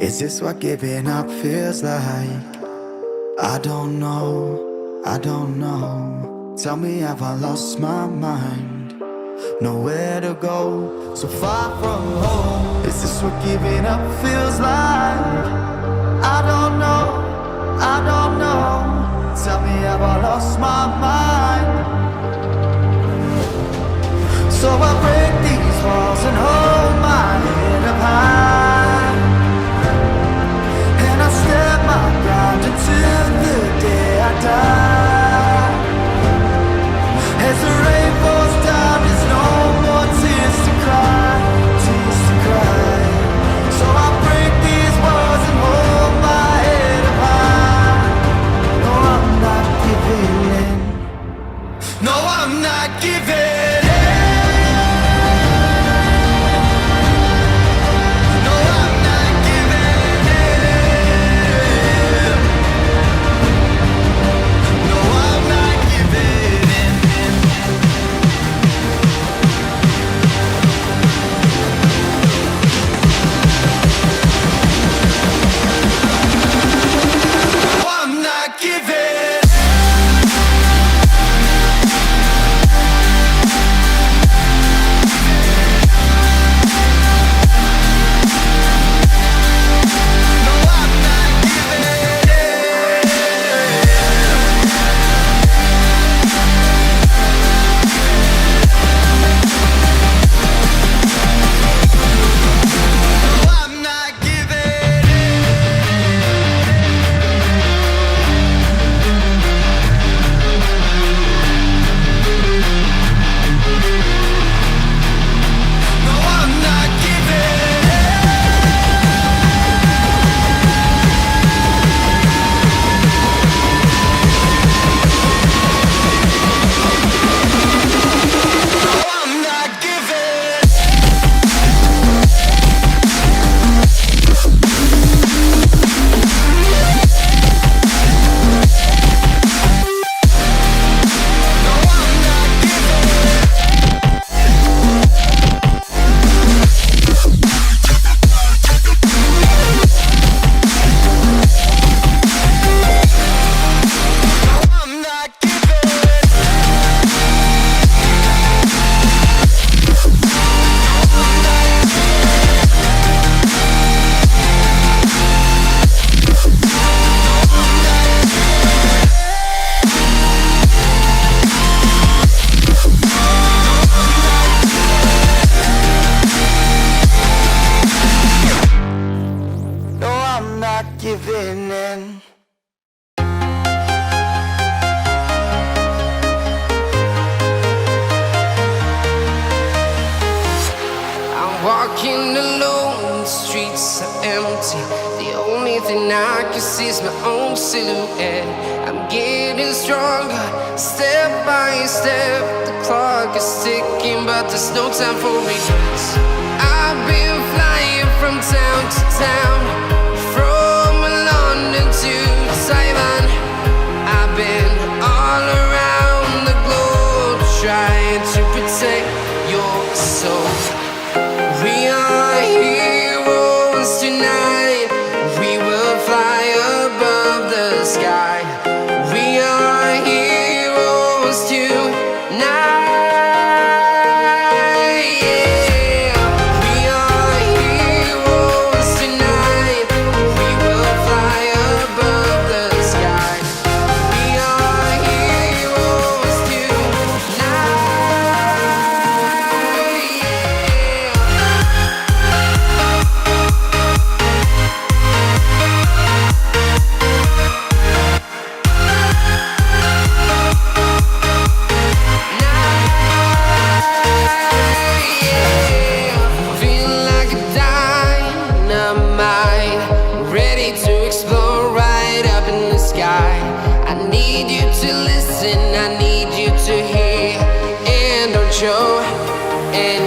Is this what giving up feels like? I don't know, I don't know. Tell me, have I lost my mind? Nowhere to go, so far from home. Is this what giving up feels like? I don't know, I don't know. Tell me, have I lost my mind? So I break these walls and hold my head up high, and I step my ground until the day I die. As the rain falls down, there's no more tears to cry, tears to cry. So I break these walls and hold my head up high. No, I'm not giving in. No, I'm not giving in. Giving in. I'm walking alone, the streets are empty. The only thing I can see is my own silhouette. I'm getting stronger, step by step. The clock is ticking, but there's no time for regrets. I've been flying from town to town, London to Taiwan. I've been all around the globe trying to protect your soul. We are heroes tonight. We will fly above the sky. We are heroes tonight. I need you to hear and don't show. And